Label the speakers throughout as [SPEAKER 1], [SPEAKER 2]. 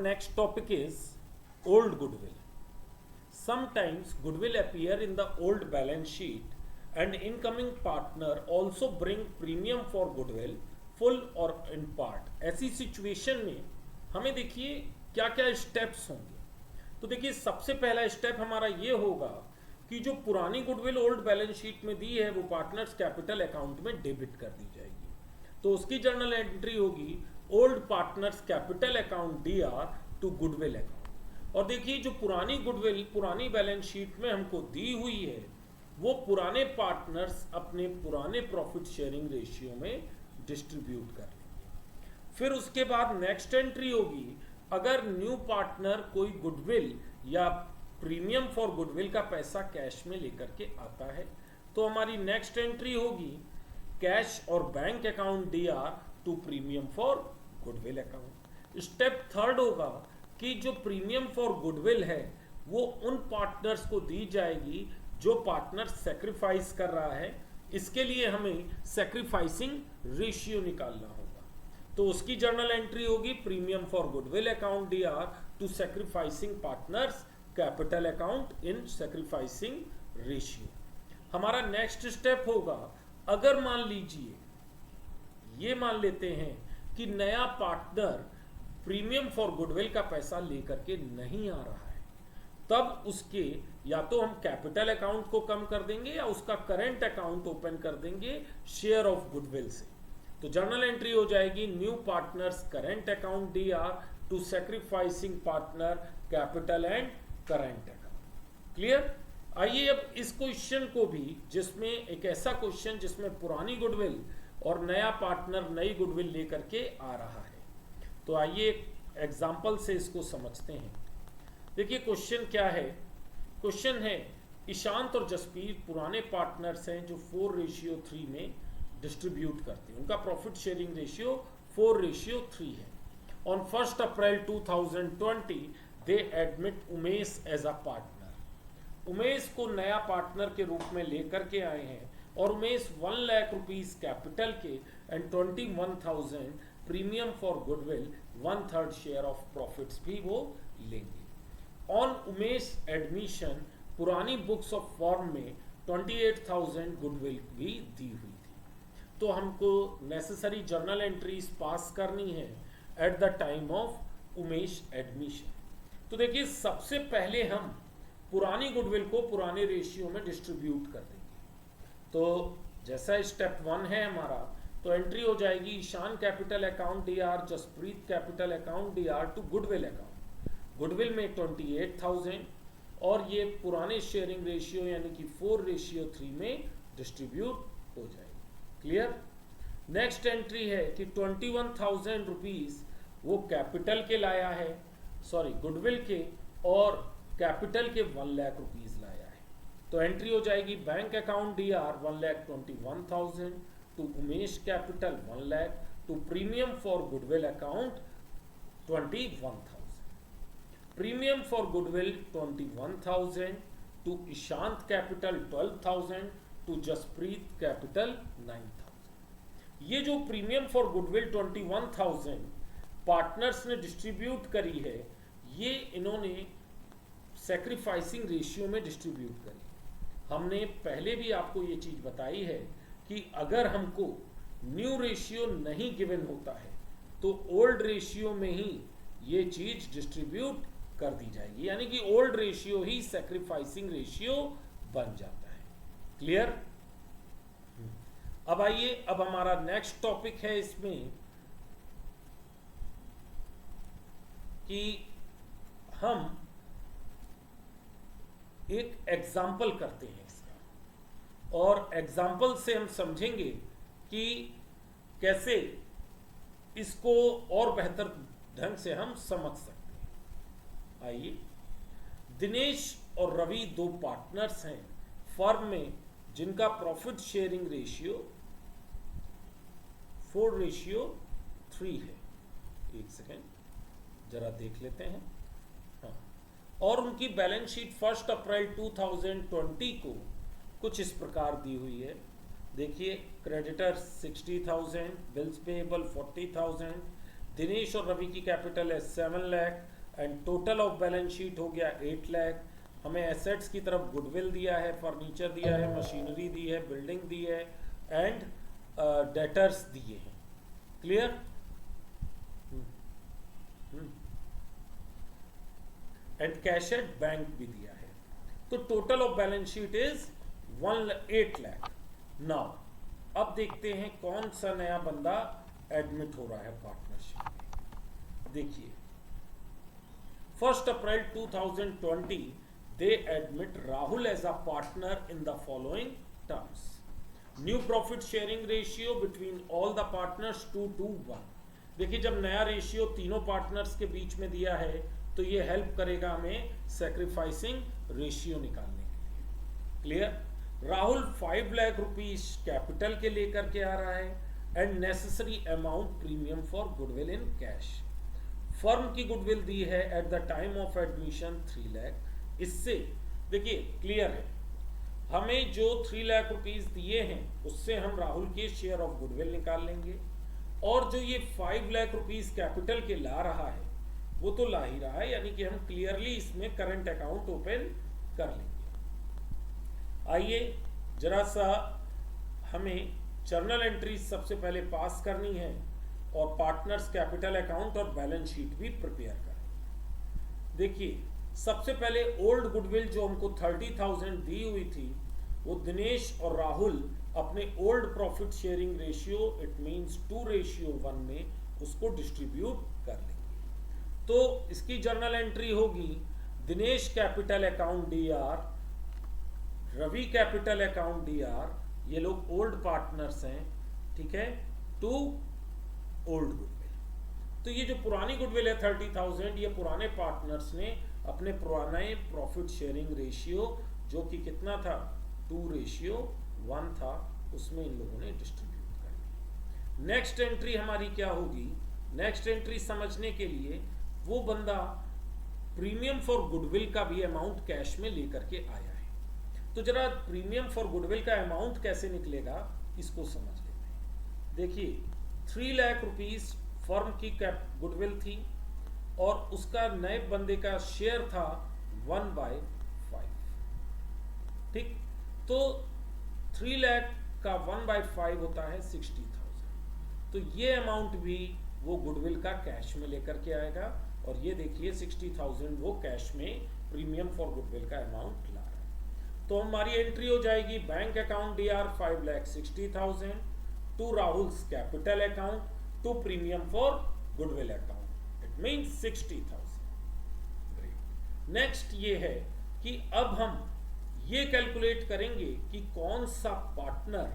[SPEAKER 1] next topic is old goodwill. Sometimes goodwill appear in the old balance sheet and incoming partner also bring premium for goodwill full or in part. ऐसी situation में हमें देखिए क्या क्या steps होंगे. तो देखिए सबसे पहला स्टेप हमारा ये होगा कि जो पुरानी गुडविल ओल्ड बैलेंस शीट में दी है वो पार्टनर्स कैपिटल अकाउंट में डेबिट कर दी जाएगी. तो उसकी जर्नल एंट्री होगी old partners capital account DR to goodwill account. और देखिए जो पुरानी गुडविल पुरानी बैलेंस शीट में हमको दी हुई है वो पुराने पार्टनर्स अपने पुराने प्रॉफिट शेयरिंग रेशियो में डिस्ट्रीब्यूट कर लेंगे. फिर उसके बाद नेक्स्ट एंट्री होगी अगर न्यू पार्टनर कोई गुडविल या प्रीमियम फॉर गुडविल का पैसा कैश में लेकर के आता है तो हमारी नेक्स्ट एंट्री होगी कैश और bank account DR to premium for goodwill account. Step third होगा कि जो प्रीमियम फॉर गुडविल है वो उन पार्टनर्स को दी जाएगी जो पार्टनर सेक्रीफाइस कर रहा है. इसके लिए हमें सेक्रीफाइसिंग रेशियो निकालना होगा. तो उसकी जर्नल एंट्री होगी premium for goodwill account DR to sacrificing partners capital account in sacrificing ratio. हमारा नेक्स्ट स्टेप होगा अगर मान लीजिए ये मान लेते हैं कि नया पार्टनर प्रीमियम फॉर गुडविल का पैसा लेकर के नहीं आ रहा है तब उसके या तो हम कैपिटल अकाउंट को कम कर देंगे या उसका करंट अकाउंट ओपन कर देंगे शेयर ऑफ गुडविल से. तो जर्नल एंट्री हो जाएगी new partners current account DR to sacrificing partner capital and current account. Clear. आइए अब इस क्वेश्चन को भी जिसमें एक ऐसा क्वेश्चन जिसमें पुरानी गुडविल और नया पार्टनर नई गुडविल लेकर के आ रहा है तो आइए एक एग्जाम्पल से इसको समझते हैं. देखिए क्वेश्चन क्या है. क्वेश्चन है ईशांत और जसप्रीत पुराने पार्टनर्स हैं जो 4:3 में डिस्ट्रीब्यूट करते हैं. उनका प्रॉफिट शेयरिंग रेशियो 4:3 है. On 1 April 2020 they admit Umesh as a partner. Umesh को नया पार्टनर के रूप में लेकर के आए हैं और उमेश 1 लाख रुपीज कैपिटल के and 21,000 premium for goodwill 1/3 share of profits भी वो लेंगे. ऑन उमेश एडमिशन पुरानी बुक्स ऑफ फॉर्म में 28,000 गुडविल भी दी हुई थी. तो हमको नेसेसरी जर्नल एंट्रीज पास करनी है eight the time of Umesh admission. तो देखिए सबसे पहले हम पुरानी गुडविल को पुराने रेशियो में डिस्ट्रीब्यूट कर देंगे. तो जैसा स्टेप 1 है हमारा तो एंट्री हो जाएगी Ishan capital account DR Jaspreet capital account DR to goodwill account. Goodwill में 28,000 और ये पुराने शेयरिंग रेशियो यानी कि 4:3 में डिस्ट्रीब्यूट हो जाएगी. क्लियर. नेक्स्ट एंट्री है कि 21,000 रुपीज वो कैपिटल के लाया है गुडविल के और कैपिटल के 1 लाख रुपीज लाया है. तो एंट्री हो जाएगी bank account DR 1,21,000 to Umesh capital 1 lakh to premium for goodwill account 21,000. Premium for goodwill 21,000 to Ishant capital 12,000 to Jaspreet capital 9,000. ये जो प्रीमियम फॉर गुडविल 21,000 पार्टनर्स ने डिस्ट्रीब्यूट करी है ये इन्होंने सेक्रीफाइसिंग रेशियो में डिस्ट्रीब्यूट करी. हमने पहले भी आपको ये चीज बताई है कि अगर हमको न्यू रेशियो नहीं गिवन होता है तो ओल्ड रेशियो में ही ये चीज डिस्ट्रीब्यूट कर दी जाएगी यानी कि ओल्ड रेशियो ही सेक्रीफाइसिंग रेशियो बन जाता है. क्लियर. अब आइए अब हमारा नेक्स्ट टॉपिक है इसमें कि हम एक एग्जाम्पल करते हैं इसका और एग्जाम्पल से हम समझेंगे कि कैसे इसको और बेहतर ढंग से हम समझ सकते हैं. आइए. दिनेश और रवि 2 पार्टनर्स हैं फर्म में जिनका प्रॉफिट शेयरिंग रेशियो 4:3 है. एक सेकेंड जरा देख लेते हैं. हाँ. और उनकी बैलेंस शीट 1 अप्रैल 2020 को कुछ इस प्रकार दी हुई है. देखिए क्रेडिटर 60,000, बिल्स पेएबल 40,000. दिनेश और रवि की कैपिटल है 7 lakh, and total of balance sheet हो गया 8 लाख। हमें एसेट्स की तरफ गुडविल दिया है, फर्नीचर दिया है, मशीनरी दी है, बिल्डिंग दी है एंड डेटर्स दिए हैं। Clear? And cash at bank भी दिया है। तो total of balance sheet is 8 lakh. Now अब देखते हैं कौन सा नया बंदा एडमिट हो रहा है पार्टनरशिप में। देखिए 1 April 2020 they admit Rahul as a partner in the following terms. New profit sharing ratio between all the partners 2:1। देखिए जब नया रेशियो तीनों पार्टनर्स के बीच में दिया है तो ये हेल्प करेगा हमें सैक्रिफाइसिंग रेशियो निकालने के लिए। Clear? Rahul 5 lakh rupees capital के लेकर के आ रहा है and necessary amount premium for goodwill in cash. Firm की गुडविल दी है eight the time of admission 3 lakh. इससे देखिए क्लियर है, हमें जो 3 लाख रुपीस दिए हैं उससे हम राहुल के शेयर ऑफ गुडविल निकाल लेंगे, और जो ये 5 लाख रुपीस कैपिटल के ला रहा है वो तो ला ही रहा है, यानी कि हम क्लियरली इसमें करंट अकाउंट ओपन कर लेंगे। आइए जरा सा हमें जर्नल एंट्री सबसे पहले पास करनी है और पार्टनर्स कैपिटल अकाउंट और बैलेंस शीट भी प्रिपेयर करें। देखिए सबसे पहले ओल्ड गुडविल जो हमको 30,000 दी हुई थी वो दिनेश और राहुल अपने old profit sharing ratio it means 2:1 में उसको डिस्ट्रीब्यूट कर लेंगे। तो इसकी जर्नल एंट्री होगी Dinesh capital account DR, Ravi capital account DR, ये लोग ओल्ड पार्टनर्स हैं, ठीक है, टू ओल्ड गुडविल। तो ये जो पुरानी गुडविल है 30,000, ये पुराने पार्टनर्स ने अपने पुराने प्रॉफिट शेयरिंग रेशियो जो कि कितना था 2:1 था, उसमें इन लोगों ने डिस्ट्रीब्यूट कर दिया। नेक्स्ट एंट्री हमारी क्या होगी? नेक्स्ट एंट्री समझने के लिए वो बंदा प्रीमियम फॉर गुडविल का भी अमाउंट कैश में लेकर के आया है। तो जरा प्रीमियम फॉर गुडविल का अमाउंट कैसे निकलेगा इसको समझ लेते हैं। देखिए 3 लाख रुपीस फर्म की गुडविल थी और उसका नए बंदे का शेयर था 1/5। ठीक, तो 3 लाख का 1/5 होता है 60,000। तो ये अमाउंट भी वो गुडविल का कैश में लेकर के आएगा, और ये देखिए 60,000 वो कैश में प्रीमियम फॉर गुडविल का अमाउंट ला रहा है। तो हमारी एंट्री हो जाएगी bank account DR 5,60,000 to Rahul's capital account to premium for goodwill account, it means 60,000। Great. Next ये है कि अब हम ये कैलकुलेट करेंगे कि कौन सा पार्टनर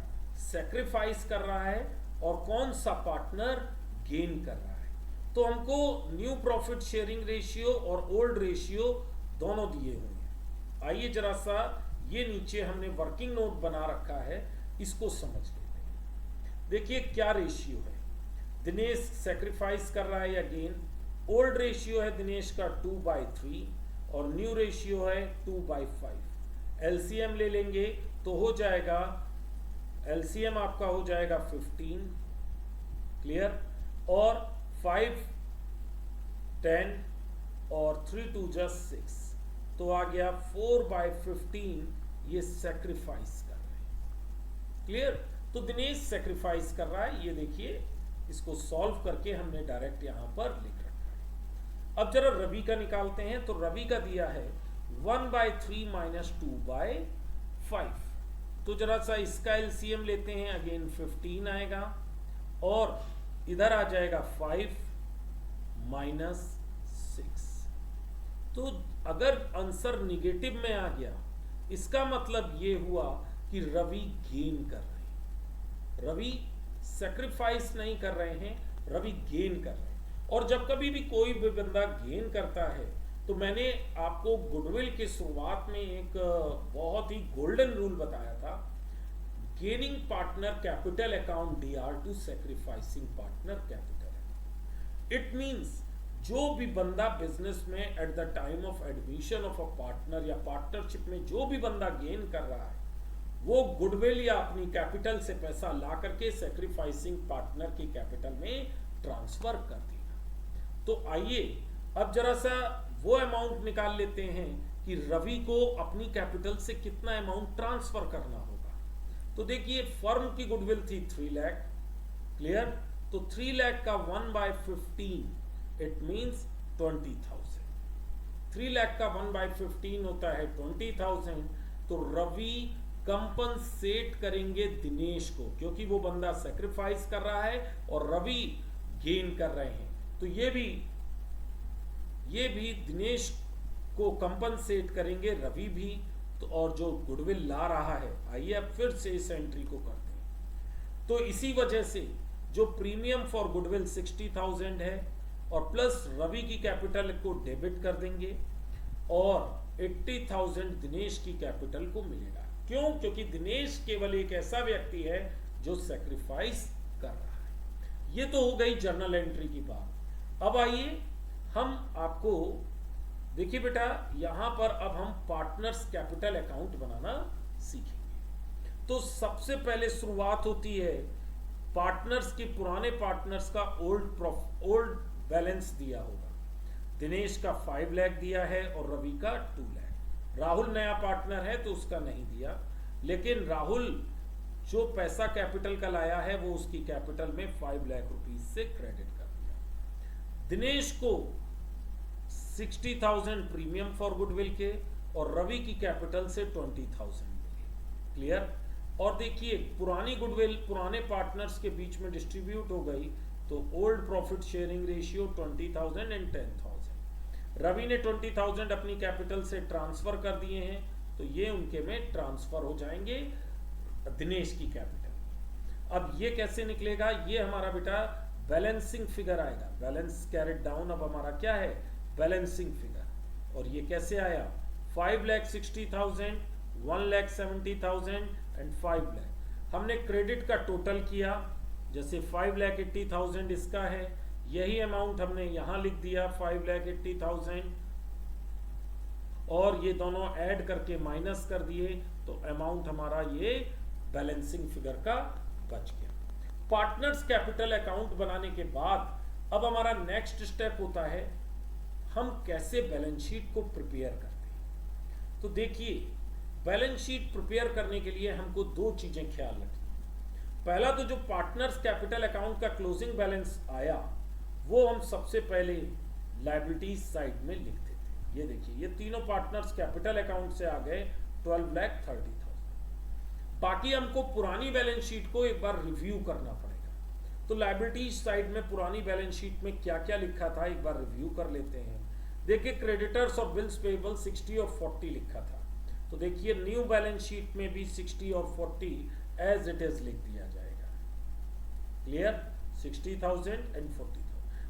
[SPEAKER 1] सैक्रिफाइस कर रहा है और कौन सा पार्टनर गेन कर रहा है। तो हमको न्यू प्रॉफिट शेयरिंग रेशियो और ओल्ड रेशियो दोनों दिए हुए हैं। आइए जरा सा ये नीचे हमने वर्किंग नोट बना रखा है, इसको समझ लेते हैं। देखिए क्या रेशियो है, दिनेश सैक्रिफाइस कर रहा है या गेन। ओल्ड रेशियो है दिनेश का 2/3 और न्यू रेशियो है 2/5। LCM ले लेंगे तो हो जाएगा, LCM आपका हो जाएगा 15। क्लियर? और 5 10 और 3 2 just 6, तो आ गया 4/15 ये सैक्रिफाइस कर रहे हैं। क्लियर? तो दिनेश सैक्रिफाइस कर रहा है, ये देखिए इसको सॉल्व करके हमने डायरेक्ट यहां पर लिख रखा है। अब जरा रवि का निकालते हैं। तो रवि का दिया है 1/3 माइनस 2/5। तो जरा सा इसका LCM लेते हैं, अगेन 15 आएगा और इधर आ जाएगा 5 माइनस 6। तो अगर आंसर निगेटिव में आ गया इसका मतलब ये हुआ कि रवि गेन कर रहे हैं, रवि सैक्रिफाइस नहीं कर रहे हैं, रवि गेन कर रहे हैं। और जब कभी भी कोई भी बंदा गेन करता है तो मैंने आपको गुडविल के शुरुआत में एक बहुत ही गोल्डन रूल बताया था, gaining partner capital account DR to sacrificing partner capital account. It means जो भी बंदा बिजनेस में at the time of admission of a partner या पार्टनरशिप में जो भी बंदा गेन कर रहा है वो गुडविल या अपनी कैपिटल से पैसा ला करके सैक्रिफाइसिंग पार्टनर की कैपिटल में ट्रांसफर कर देगा। तो आइए अब जरा सा वो अमाउंट निकाल लेते हैं कि रवि को अपनी कैपिटल से कितना अमाउंट ट्रांसफर करना होगा। तो देखिए फर्म की गुडविल थी 3 लाख, क्लियर। तो 3 लाख का 1/15 इट मींस 20,000। 3 लाख का 1/15 होता है 20,000। तो रवि कंपनसेट करेंगे दिनेश को, क्योंकि वो बंदा सेक्रीफाइस कर रहा है और रवि गेन कर रहे हैं। तो ये भी दिनेश को कंपनसेट करेंगे रवि भी। तो और जो गुडविल ला रहा है, आइए अब फिर से इस एंट्री को करते हैं। तो इसी वजह से जो प्रीमियम फॉर गुडविल 60,000 है और प्लस रवि की कैपिटल को डेबिट कर देंगे और 80,000 दिनेश की कैपिटल को मिलेगा। क्यों? क्योंकि दिनेश केवल एक ऐसा व्यक्ति है जो सैक्रिफाइस कर रहा है। ये तो हो गई जर्नल एंट्री की बात। अब आइए हम आपको देखिए बेटा, यहां पर अब हम पार्टनर्स कैपिटल अकाउंट बनाना सीखेंगे। तो सबसे पहले शुरुआत होती है पार्टनर्स की, पुराने पार्टनर्स का ओल्ड बैलेंस दिया होगा। दिनेश का 5 लाख दिया है और रवि का 2 लाख। राहुल नया पार्टनर है तो उसका नहीं दिया, लेकिन राहुल जो पैसा कैपिटल का लाया है वो उसकी कैपिटल में 5 लाख रुपीज से क्रेडिट कर दिया। दिनेश को 60,000 प्रीमियम फॉर गुडविल के और रवि की कैपिटल से 20,000 मिले, क्लियर। और देखिए पुरानी गुडविल पुराने पार्टनर्स के बीच में डिस्ट्रीब्यूट हो गई, तो old profit sharing ratio 20,000 and 10,000। Ravi ने 20,000 अपनी कैपिटल से ट्रांसफर कर दिए हैं, तो ये उनके में ट्रांसफर हो जाएंगे दिनेश की कैपिटल। अब ये कैसे निकलेगा? ये हमारा बेटा बैलेंसिंग फिगर आएगा। बैलेंस कैरेट डाउन अब हमारा क्या है? Balancing figure. और ये कैसे आया? 5,60,000, 1,70,000 एंड 5 लाख। हमने क्रेडिट का टोटल किया, जैसे 5,80,000 इसका है, यही अमाउंट हमने यहां लिख दिया 5,80,000 और ये दोनों ऐड करके माइनस कर दिए, तो अमाउंट हमारा ये बैलेंसिंग फिगर का बच गया। पार्टनर्स कैपिटल अकाउंट बनाने के बाद अब हमारा नेक्स्ट स्टेप होता है हम कैसे बैलेंस शीट को प्रिपेयर करते हैं। तो देखिए बैलेंस शीट प्रिपेयर करने के लिए हमको 2 चीजें ख्याल रखनी। पहला तो जो पार्टनर्स कैपिटल अकाउंट का क्लोजिंग बैलेंस आया वो हम सबसे पहले लायबिलिटीज साइड में लिखते थे। ये देखिए ये तीनों पार्टनर्स कैपिटल अकाउंट से आ गए 12,30,000। बाकी हमको पुरानी बैलेंस शीट को एक बार रिव्यू करना पड़ेगा। तो लायबिलिटीज साइड में पुरानी बैलेंस शीट में क्या क्या लिखा था एक बार रिव्यू कर लेते हैं। देखिए क्रेडिटर्स और बिल्स पेएबल 60 और 40 लिखा था, तो देखिए न्यू बैलेंस शीट में भी 60 और 40 एज इट इज लिख दिया जाएगा, क्लियर। 60,000 एंड 40,000।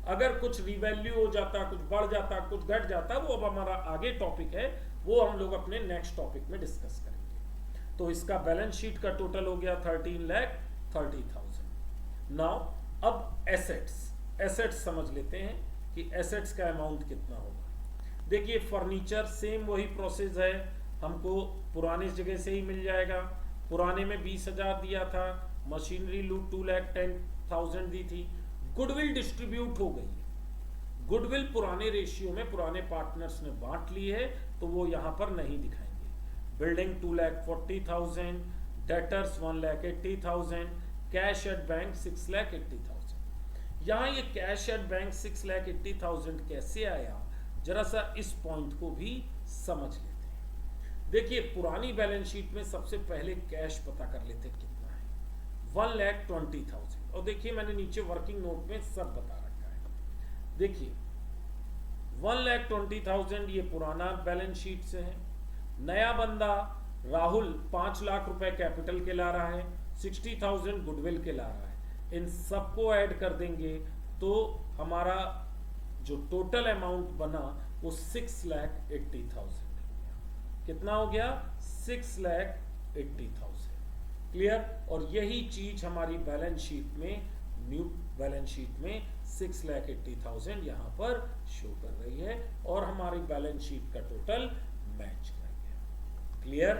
[SPEAKER 1] अगर कुछ रिवैल्यू हो जाता, कुछ बढ़ जाता, कुछ घट जाता, वो अब हमारा आगे टॉपिक है, वो हम लोग अपने नेक्स्ट टॉपिक में डिस्कस करेंगे। तो इसका बैलेंस शीट का टोटल हो गया 13,30,000। नाउ अब एसेट्स समझ लेते हैं कि एसेट्स का अमाउंट कितना होगा। देखिए फर्नीचर सेम वही प्रोसेस है, हमको पुराने जगह से ही मिल जाएगा। पुराने में 20,000 दिया था, मशीनरी लूट 2,10,000 दी थी। गुडविल डिस्ट्रीब्यूट हो गई है, गुडविल पुराने रेशियो में पुराने पार्टनर्स ने बांट ली है, तो वो यहां पर नहीं दिखाएंगे। Building 2,40,000, debtors 1,80,000, cash at bank 6,80,000। यहां ये कैश एट बैंक 6,80,000 कैसे आया, जरा सा इस पॉइंट को भी समझ लेते हैं। देखिए पुरानी बैलेंस शीट में सबसे पहले कैश पता कर लेते कितना है, 1,20,000। और देखिए मैंने नीचे वर्किंग नोट में सब बता रखा है। देखिए 1,20,000 ये पुराना बैलेंस शीट से है। नया बंदा राहुल 5 लाख रुपए कैपिटल के ला रहा है, 60,000 गुडविल के ला रहा है। इन सबको ऐड कर देंगे तो हमारा जो टोटल अमाउंट बना वो 6,80,000 कितना हो गया? 6,80,000, क्लियर। और यही चीज हमारी बैलेंस शीट में, न्यू बैलेंस शीट में 6,80,000 यहां पर शो कर रही है और हमारी बैलेंस शीट का टोटल मैच कर गया, क्लियर।